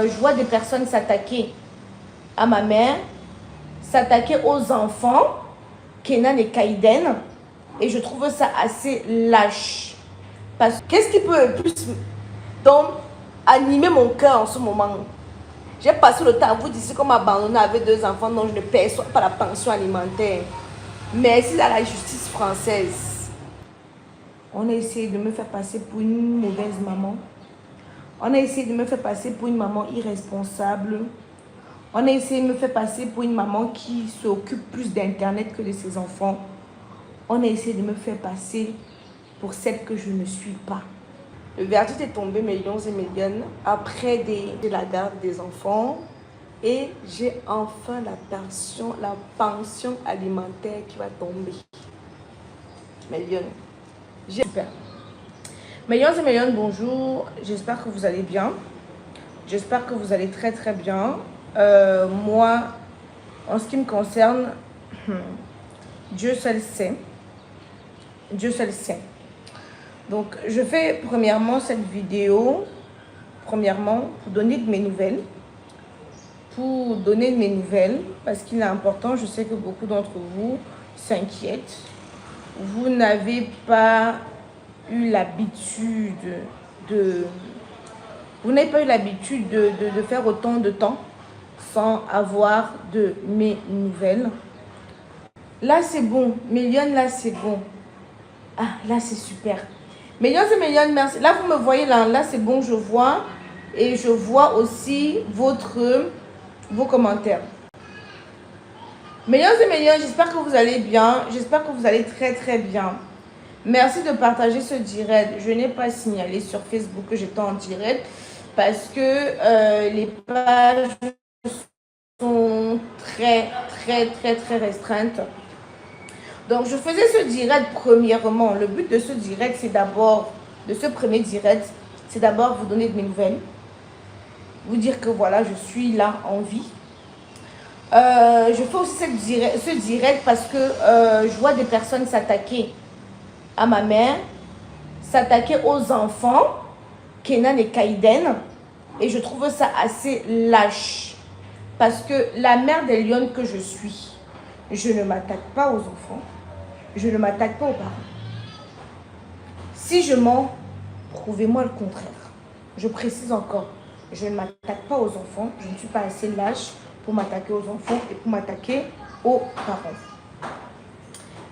je vois des personnes s'attaquer à ma mère, s'attaquer aux enfants, Kenan et Kaiden, et je trouve ça assez lâche. Parce que qu'est-ce qui peut le plus donc animer mon cœur en ce moment? J'ai passé le temps à vous dire qu'on m'a abandonné avec 2 enfants dont je ne perçois pas la pension alimentaire. Merci à la justice française. On a essayé de me faire passer pour une mauvaise maman. On a essayé de me faire passer pour une maman irresponsable. On a essayé de me faire passer pour une maman qui s'occupe plus d'Internet que de ses enfants. On a essayé de me faire passer pour celle que je ne suis pas. Le verdict est tombé, millions et millions, après de la garde des enfants. Et j'ai enfin la pension alimentaire qui va tomber. Millions. Super. Millions et millions, bonjour. J'espère que vous allez bien. J'espère que vous allez très très bien. Moi, en ce qui me concerne, Dieu seul sait. Dieu seul sait. Donc, je fais premièrement cette vidéo, pour donner de mes nouvelles. Pour donner de mes nouvelles, parce qu'il est important, je sais que beaucoup d'entre vous s'inquiètent. Vous n'avez pas eu l'habitude de faire autant de temps sans avoir de mes nouvelles. Là, c'est bon. Millions, là, c'est bon. Ah, là, c'est super. Millions et millions, merci. Là, vous me voyez, là c'est bon, je vois. Et je vois aussi vos commentaires. Millions et millions, j'espère que vous allez bien. J'espère que vous allez très, très bien. Merci de partager ce direct. Je n'ai pas signalé sur Facebook que j'étais en direct parce que les pages sont très, très, très, très restreintes. Donc, je faisais ce direct premièrement. Le but de ce direct, c'est d'abord, de ce premier direct, c'est d'abord vous donner de mes nouvelles. Vous dire que voilà, je suis là en vie. Je fais aussi ce direct parce que je vois des personnes s'attaquer à ma mère, s'attaquer aux enfants, Kenan et Kaiden, et je trouve ça assez lâche. Parce que la mère des lions que je suis, je ne m'attaque pas aux enfants, je ne m'attaque pas aux parents. Si je mens, prouvez-moi le contraire. Je précise encore, je ne m'attaque pas aux enfants, je ne suis pas assez lâche pour m'attaquer aux enfants et pour m'attaquer aux parents.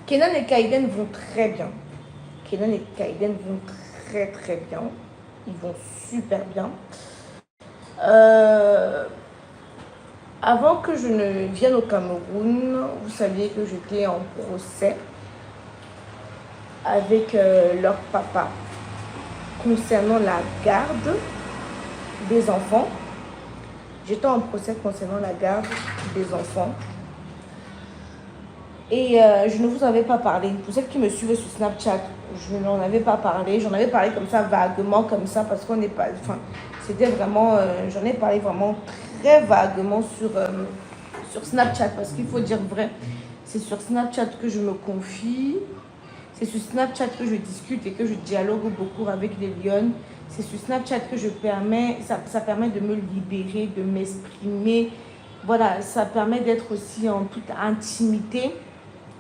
Kenan et Kaiden vont très bien. Kenan et Kaiden vont très très bien. Ils vont super bien. Avant que je ne vienne au Cameroun, vous saviez que j'étais en procès avec leur papa concernant la garde des enfants. J'étais en procès concernant la garde des enfants. Et je ne vous avais pas parlé. Pour celles qui me suivent sur Snapchat, je n'en avais pas parlé. J'en avais parlé comme ça, vaguement, comme ça, parce qu'on n'est pas... Enfin, c'était vraiment... j'en ai parlé vraiment très vaguement sur Snapchat, parce qu'il faut dire vrai. C'est sur Snapchat que je me confie. C'est sur Snapchat que je discute et que je dialogue beaucoup avec les lions. C'est sur Snapchat que ça permet de me libérer, de m'exprimer. Voilà, ça permet d'être aussi en toute intimité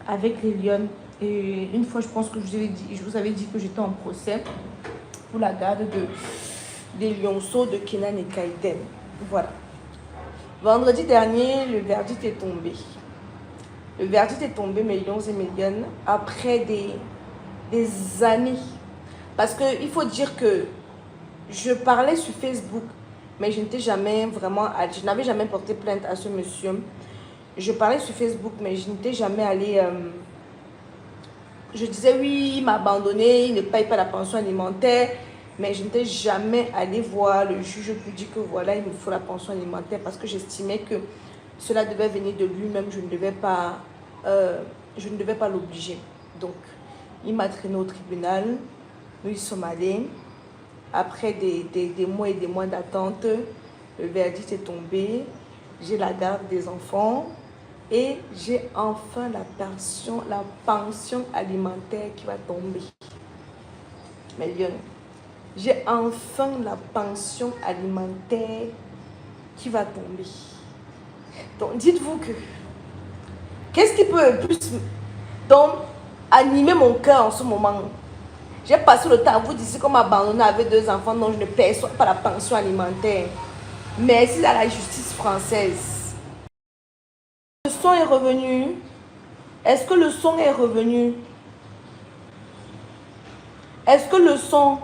avec les lions. Et une fois, je pense que je vous avais dit que j'étais en procès pour la garde des lionceaux de Kenan et Kaiden. Voilà. Vendredi dernier, le verdict est tombé. Le verdict est tombé, millions et millions, après des années. Parce qu'il faut dire que je parlais sur Facebook, mais je n'étais jamais vraiment... Je n'avais jamais porté plainte à ce monsieur. Je parlais sur Facebook, mais je n'étais jamais allée... je disais oui, il m'a abandonné, il ne paye pas la pension alimentaire, mais je n'étais jamais allée voir le juge pour dire que voilà, il me faut la pension alimentaire parce que j'estimais que cela devait venir de lui-même, je ne devais pas l'obliger. Donc, il m'a traîné au tribunal, nous y sommes allés. Après des mois et des mois d'attente, le verdict est tombé, j'ai la garde des enfants. Et j'ai enfin la pension alimentaire qui va tomber. Mais Lyon, j'ai enfin la pension alimentaire qui va tomber. Donc, dites-vous que, qu'est-ce qui peut le plus donc, animer mon cœur en ce moment? J'ai passé le temps à vous dire qu'on m'a abandonné avec 2 enfants dont je ne perçois pas la pension alimentaire. Merci à la justice française. Le son est revenu. Est-ce que le son est revenu? Est-ce que le son...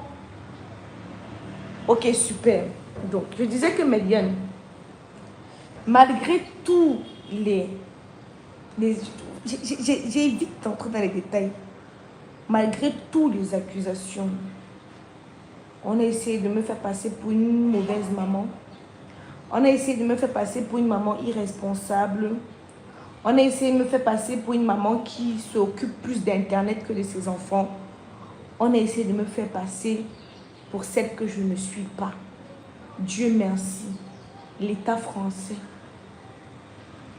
Ok, super. Donc, je disais que Méliane, malgré tous j'évite d'entrer dans les détails. Malgré toutes les accusations, on a essayé de me faire passer pour une mauvaise maman. On a essayé de me faire passer pour une maman irresponsable. On a essayé de me faire passer pour une maman qui s'occupe plus d'Internet que de ses enfants. On a essayé de me faire passer pour celle que je ne suis pas. Dieu merci, l'État français.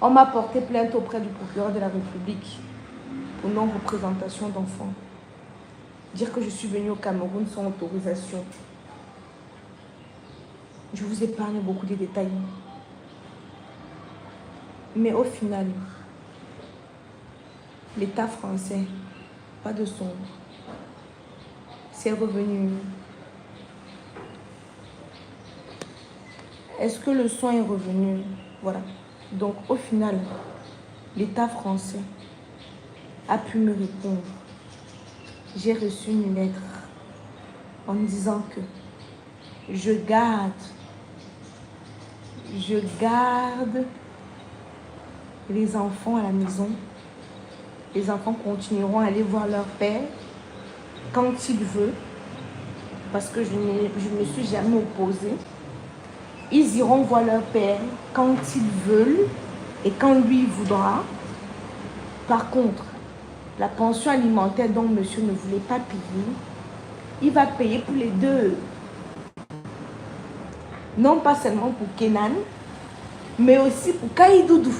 On m'a porté plainte auprès du procureur de la République pour non-représentation d'enfants. Dire que je suis venue au Cameroun sans autorisation. Je vous épargne beaucoup de détails. Mais au final, l'État français, pas de son, c'est revenu. Est-ce que le son est revenu? Voilà. Donc au final, l'État français a pu me répondre. J'ai reçu une lettre en me disant que je garde les enfants à la maison. Les enfants continueront à aller voir leur père quand ils veulent, parce que je ne me suis jamais opposée. Ils iront voir leur père quand ils veulent et quand lui voudra. Par contre, la pension alimentaire dont monsieur ne voulait pas payer, il va payer pour les 2. Non pas seulement pour Kenan, mais aussi pour Kaïdoudou.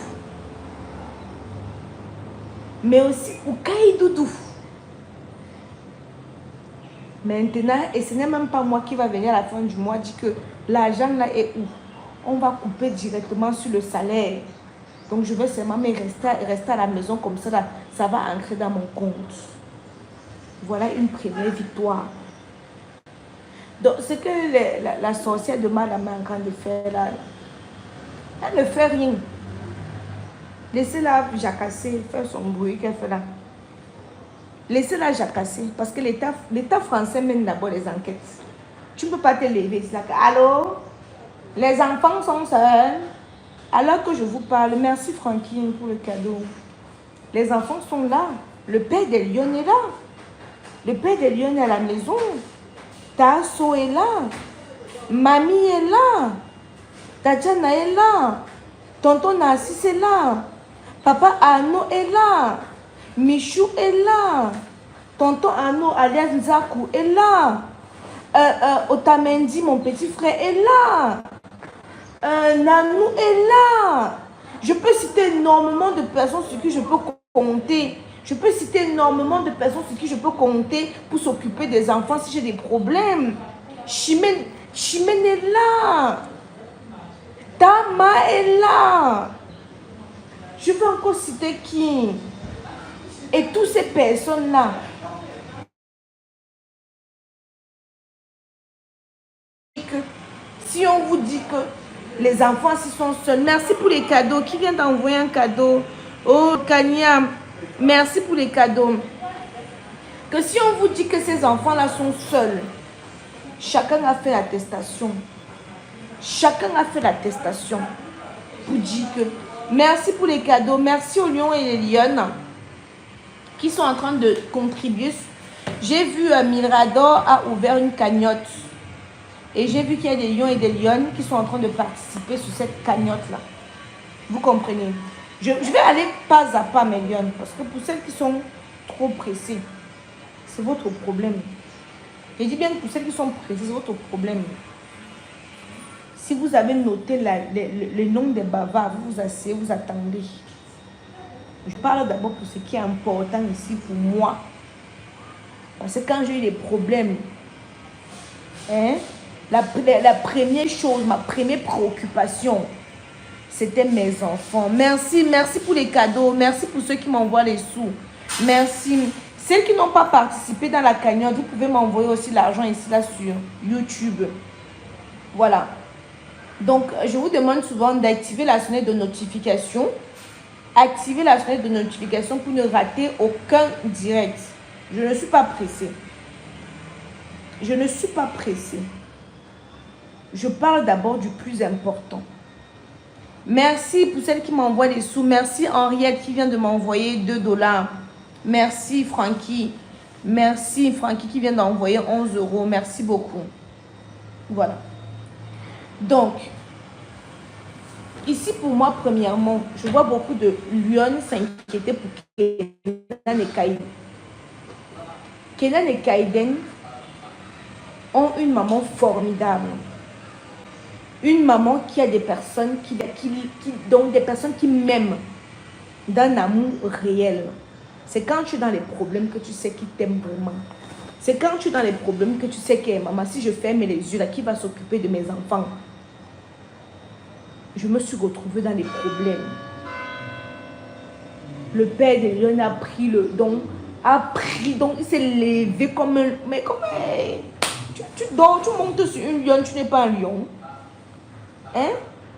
Maintenant, et ce n'est même pas moi qui va venir à la fin du mois dire que l'argent là est où? On va couper directement sur le salaire. Donc je vais seulement rester à la maison comme ça, là, ça va entrer dans mon compte. Voilà une première victoire. Donc ce que la sorcière de madame est en train de faire là, elle ne fait rien. Laissez-la jacasser, faire son bruit qu'elle fait là. Laissez-la jacasser parce que l'État français mène d'abord les enquêtes. Tu ne peux pas te lever. C'est là que, allô? Les enfants sont seuls. Alors que je vous parle, merci Franquine pour le cadeau. Les enfants sont là. Le père des lions est là. Le père des lions est à la maison. Tasso est là. Mamie est là. Tadjana est là. Tonton Narcisse est là. Papa Arnaud est là. Michou est là. Tonton Arnaud alias Nzakou est là. Otamendi, mon petit frère, est là. Nanou est là. Je peux citer énormément de personnes sur qui je peux compter. Je peux citer énormément de personnes sur qui je peux compter pour s'occuper des enfants si j'ai des problèmes. Chimène est là. Tama est là. Je veux encore citer qui? Et toutes ces personnes-là. Si on vous dit que les enfants s'y sont seuls, merci pour les cadeaux. Qui vient d'envoyer un cadeau? Oh, Kanya, merci pour les cadeaux. Que si on vous dit que ces enfants-là sont seuls, chacun a fait l'attestation. Chacun a fait l'attestation pour dire que merci pour les cadeaux. Merci aux lions et les lionnes qui sont en train de contribuer. J'ai vu Mirador a ouvert une cagnotte. Et j'ai vu qu'il y a des lions et des lionnes qui sont en train de participer sur cette cagnotte-là. Vous comprenez? Je vais aller pas à pas, mes lions, parce que pour celles qui sont trop pressées, c'est votre problème. Je dis bien que pour celles qui sont pressées, c'est votre problème. Si vous avez noté le nom des bavards, vous vous asseyez, vous attendez. Je parle d'abord pour ce qui est important ici pour moi. Parce que quand j'ai eu des problèmes, La première chose, ma première préoccupation, c'était mes enfants. Merci, merci pour les cadeaux. Merci pour ceux qui m'envoient les sous. Merci. Celles qui n'ont pas participé dans la cagnotte, vous pouvez m'envoyer aussi l'argent ici, là, sur YouTube. Voilà. Donc, je vous demande souvent d'activer la sonnette de notification. Activez la sonnette de notification pour ne rater aucun direct. Je ne suis pas pressée. Je ne suis pas pressée. Je parle d'abord du plus important. Merci pour celle qui m'envoie les sous. Merci Henriette qui vient de m'envoyer 2 $. Merci Francky. Merci Francky qui vient d'envoyer 11 €. Merci beaucoup. Voilà. Donc, ici pour moi, premièrement, je vois beaucoup de Lyon s'inquiéter pour Kenan et Kaiden. Kenan et Kaiden ont une maman formidable. Une maman qui a des personnes donc des personnes qui m'aiment d'un amour réel. C'est quand tu es dans les problèmes que tu sais qu'ils t'aiment vraiment. C'est quand tu es dans les problèmes que tu sais que maman, si je ferme les yeux, là, qui va s'occuper de mes enfants? Je me suis retrouvée dans les problèmes. Le père de Lyon a pris le don, il s'est levé comme un... Mais comment... Tu dors, tu montes sur une lionne, tu n'es pas un lion. Hein?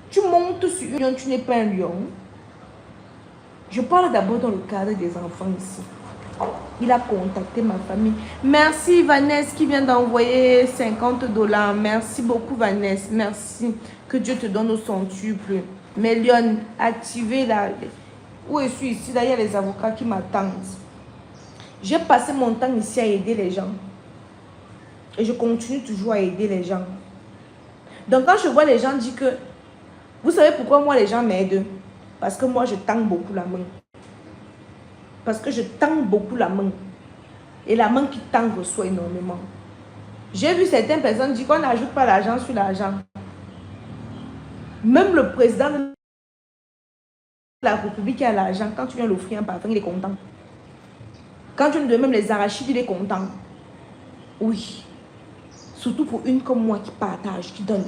Tu montes sur une lionne, tu n'es pas un lion. Je parle d'abord dans le cadre des enfants ici. Il a contacté ma famille. Merci Vanessa qui vient d'envoyer 50 $. Merci beaucoup Vanessa. Merci. Que Dieu te donne au centuple. Mais Lyon, activez la... Où je suis ici, là, il y a les avocats qui m'attendent. J'ai passé mon temps ici à aider les gens. Et je continue toujours à aider les gens. Donc quand je vois les gens dire que... Vous savez pourquoi moi les gens m'aident? Parce que moi je tends beaucoup la main. Parce que je tends beaucoup la main. Et la main qui tend reçoit énormément. J'ai vu certaines personnes dire qu'on n'ajoute pas l'argent sur l'argent. Même le président de la République a l'argent. Quand tu viens l'offrir un parfum, il est content. Quand tu lui donnes même les arachides, il est content. Oui. Surtout pour une comme moi qui partage, qui donne.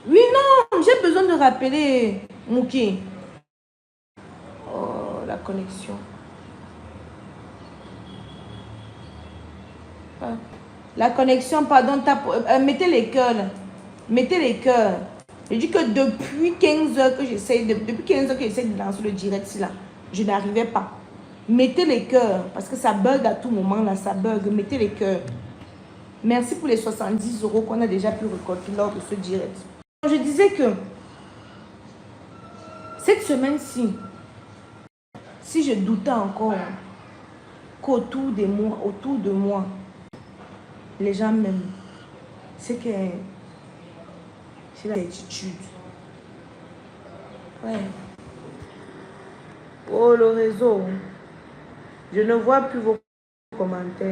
Oui, non, j'ai besoin de rappeler Mouki. Oh, la connexion. La connexion, pardon, mettez les cœurs. Mettez les cœurs. Je dis que depuis 15 heures que j'essaie de lancer le direct là, je n'arrivais pas. Mettez les cœurs, parce que ça bug à tout moment là, ça bug. Mettez les cœurs. Merci pour les 70 € qu'on a déjà pu récolter lors de ce direct. Je disais que cette semaine-ci, si je doutais encore qu'autour de moi, les gens m'aiment, c'est que c'est la certitude. Ouais. Oh, le réseau. Je ne vois plus vos commentaires.